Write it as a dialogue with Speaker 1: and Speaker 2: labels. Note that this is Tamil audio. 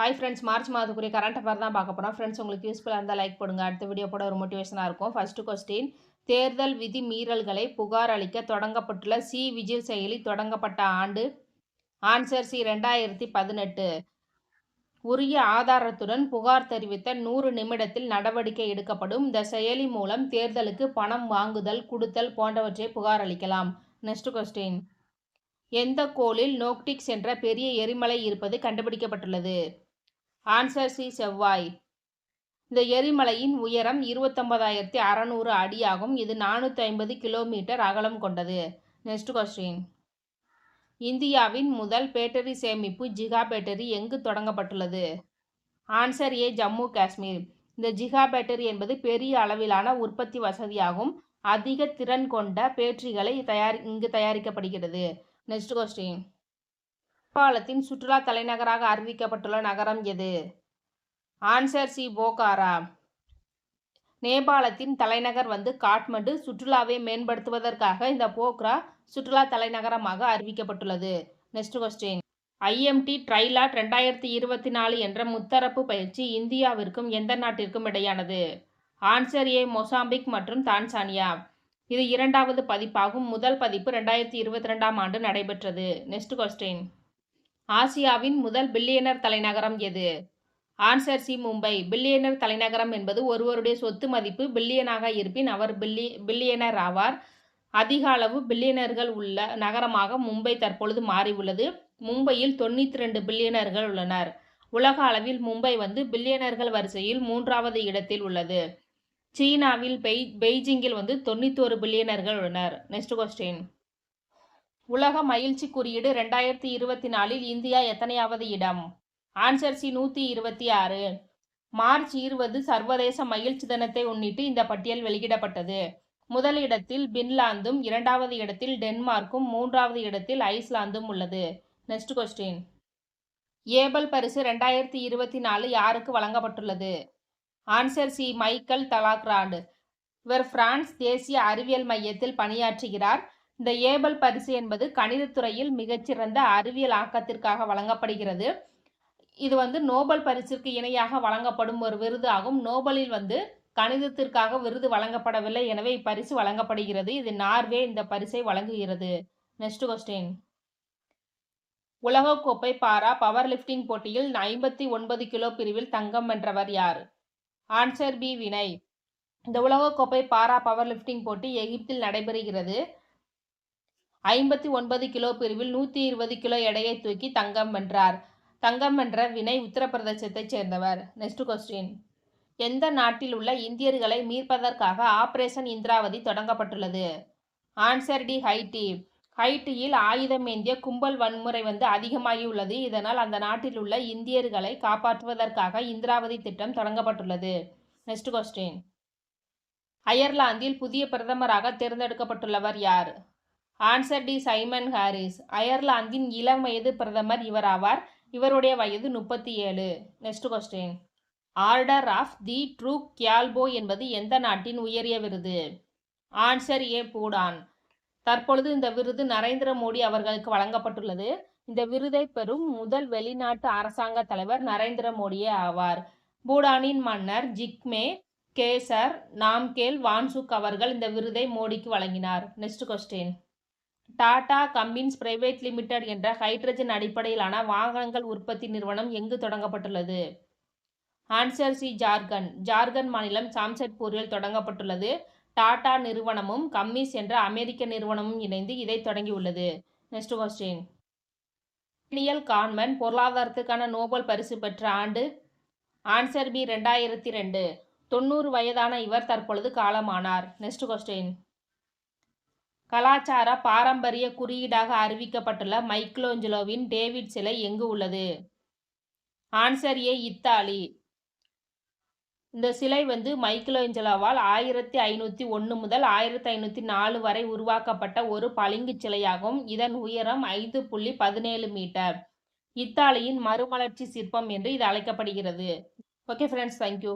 Speaker 1: ஹாய் ஃப்ரெண்ட்ஸ், மார்ச் மாதத்துக்குரிய கரண்ட் அஃபேர் தான் பார்க்க போகிறோம். ஃப்ரெண்ட்ஸ், உங்களுக்கு யூஸ்ஃபுல்லாக இருந்தால் லைக் போடுங்க. அடுத்த வீடியோ போட ஒரு மோட்டிவேஷனாக இருக்கும். ஃபர்ஸ்ட் கொஸ்டின், தேர்தல் விதி மீறல்களை புகார் அளிக்க தொடங்கப்பட்டுள்ள சி விஜில் செயலி தொடங்கப்பட்ட ஆண்டு? Answer C 2018. உரிய ஆதாரத்துடன் புகார் தெரிவித்த 100 நிமிடத்தில் நடவடிக்கை எடுக்கப்படும். இந்த செயலி மூலம் தேர்தலுக்கு பணம் வாங்குதல், கொடுத்தல் போன்றவற்றை புகார் அளிக்கலாம். நெக்ஸ்ட் கொஸ்டின், எந்த கோளில் நோக்டிக்ஸ் என்ற பெரிய எரிமலை இருப்பது கண்டுபிடிக்கப்பட்டுள்ளது? ஆன்சர் சி செவ்வாய். இந்த எரிமலையின் உயரம் 29,600 அடியாகும். இது 450 கிலோமீட்டர் அகலம் கொண்டது. நெக்ஸ்ட் கொஸ்டின், இந்தியாவின் முதல் பேட்டரி சேமிப்பு ஜிகா பேட்டரி எங்கு தொடங்கப்பட்டுள்ளது? Answer A Jammu Kashmir. இந்த ஜிகா பேட்டரி என்பது பெரிய அளவிலான உற்பத்தி வசதியாகும். அதிக திறன் கொண்ட பேட்டரிகளை இங்கு தயாரிக்கப்படுகிறது. நெக்ஸ்ட் கொஸ்டின், நேபாளத்தின் சுற்றுலா தலைநகராக அறிவிக்கப்பட்டுள்ள நகரம் எது? Answer C Pokhara. நேபாளத்தின் தலைநகர் காட்மண்டு. சுற்றுலாவை மேம்படுத்துவதற்காக இந்த போக்ரா சுற்றுலா தலைநகரமாக அறிவிக்கப்பட்டுள்ளது. நெக்ஸ்ட் கொஸ்டின், ஐஎம்டி ட்ரைலாட் 2024 என்ற முத்தரப்பு பயிற்சி இந்தியாவிற்கும் எந்த நாட்டிற்கும் இடையானது? ஆன்சர் ஏ மொசாம்பிக் மற்றும் தான்சானியா. இது இரண்டாவது பதிப்பாகும். முதல் பதிப்பு 2022ஆம் ஆண்டு நடைபெற்றது. நெக்ஸ்ட் கொஸ்டின், ஆசியாவின் முதல் பில்லியனர் தலைநகரம் எது? Answer C Mumbai. பில்லியனர் தலைநகரம் என்பது ஒருவருடைய சொத்து மதிப்பு பில்லியனாக இருப்பின் அவர் பில்லியனர் ஆவார். அதிக அளவு பில்லியனர்கள் உள்ள நகரமாக மும்பை தற்பொழுது மாறியுள்ளது. மும்பையில் 92 பில்லியனர்கள் உள்ளனர். உலக அளவில் மும்பை பில்லியனர்கள் வரிசையில் 3வது இடத்தில் உள்ளது. சீனாவில் பெய்ஜிங்கில் 91 பில்லியனர்கள் உள்ளனர். நெக்ஸ்ட் கொஸ்டின், உலக மகிழ்ச்சி குறியீடு 2024இல் இந்தியா எத்தனையாவது இடம்? Answer C 126. மார்ச் 20 சர்வதேச மகிழ்ச்சி தினத்தை முன்னிட்டு இந்த பட்டியல் வெளியிடப்பட்டது. முதல் இடத்தில் பின்லாந்தும், 2வது இடத்தில் டென்மார்க்கும், 3வது இடத்தில் ஐஸ்லாந்தும் உள்ளது. நெக்ஸ்ட் கொஸ்டின், ஏபல் பரிசு 2024 யாருக்கு வழங்கப்பட்டுள்ளது? Answer C Michel Talagrand. இவர் பிரான்ஸ் தேசிய அறிவியல் மையத்தில் பணியாற்றுகிறார். இந்த ஏபல் பரிசு என்பது கணிதத்துறையில் மிகச்சிறந்த அறிவியல் ஆக்கத்திற்காக வழங்கப்படுகிறது. இது நோபல் பரிசிற்கு இணையாக வழங்கப்படும் ஒரு விருது ஆகும். நோபலில் கணிதத்திற்காக விருது வழங்கப்படவில்லை. எனவே இப்பரிசு வழங்கப்படுகிறது. இது நார்வே இந்த பரிசை வழங்குகிறது. நெக்ஸ்ட் கொஸ்டின், உலகக்கோப்பை பாரா பவர் லிஃப்டிங் போட்டியில் 59 கிலோ பிரிவில் தங்கம் வென்றவர் யார்? Answer B Vinay. இந்த உலகக்கோப்பை பாரா பவர் லிஃப்டிங் போட்டி எகிப்தில் நடைபெறுகிறது. 59 கிலோ பிரிவில் 120 கிலோ எடையை தூக்கி தங்கம் வென்றார். தங்கம் வென்ற வினய் உத்தரப்பிரதேசத்தைச் சேர்ந்தவர். நெக்ஸ்ட் கொஸ்டின், எந்த நாட்டில் உள்ள இந்தியர்களை மீட்பதற்காக ஆபரேஷன் இந்திராவதி தொடங்கப்பட்டுள்ளது? Answer D Haiti. ஹைட்டியில் ஆயுதம் ஏந்திய கும்பல் வன்முறை அதிகமாகியுள்ளது. இதனால் அந்த நாட்டில் உள்ள இந்தியர்களை காப்பாற்றுவதற்காக இந்திராவதி திட்டம் தொடங்கப்பட்டுள்ளது. நெக்ஸ்ட் கொஸ்டின், அயர்லாந்தில் புதிய பிரதமராக தேர்ந்தெடுக்கப்பட்டுள்ளவர் யார்? Answer D Simon Harris. அயர்லாந்தின் இளம் வயது பிரதமர் இவர் ஆவார். இவருடைய வயது 37. Next question, order of the Druk Gyalpo என்பது எந்த நாட்டின் உயரிய விருது? Answer A Bhutan. தற்பொழுது இந்த விருது நரேந்திர மோடி அவர்களுக்கு வழங்கப்பட்டுள்ளது. இந்த விருதை பெறும் முதல் வெளிநாட்டு அரசாங்க தலைவர் நரேந்திர மோடியே ஆவார். பூடானின் மன்னர் ஜிக்மே கேசர் நாம்கேல் வான்சுக் அவர்கள் இந்த விருதை மோடிக்கு வழங்கினார். Next question, Tata Cummins private limited என்ற ஹைட்ரஜன் அடிப்படையிலான வாகனங்கள் உற்பத்தி நிறுவனம் எங்கு தொடங்கப்பட்டுள்ளது? Answer C Jharkhand. ஜார்க்கண்ட் மாநிலம் ஜாம்ஷெட்பூரில் தொடங்கப்பட்டுள்ளது. டாடா நிறுவனமும் கம்மிஸ் என்ற அமெரிக்க நிறுவனமும் இணைந்து இதை தொடங்கியுள்ளது. நெக்ஸ்ட் கொஸ்டின், டேனியல் கான்மன் பொருளாதாரத்துக்கான நோபல் பரிசு பெற்ற ஆண்டு? Answer B 2002. 90 வயதான இவர் தற்பொழுது காலமானார். நெக்ஸ்ட் கொஸ்டின், கலாச்சார பாரம்பரிய குறியீடாக அறிவிக்கப்பட்டுள்ள மைக்கேலாஞ்சலோவின் டேவிட் சிலை எங்கு உள்ளது? Answer A Italy. இந்த சிலை மைக்கேலாஞ்சலோவால் 1501 முதல் 1504 வரை உருவாக்கப்பட்ட ஒரு பளிங்கு சிலையாகும். இதன் உயரம் 5.17 மீட்டர். இத்தாலியின் மறுமலர்ச்சி சிற்பம் என்று இது அழைக்கப்படுகிறது. Okay friends, thank you.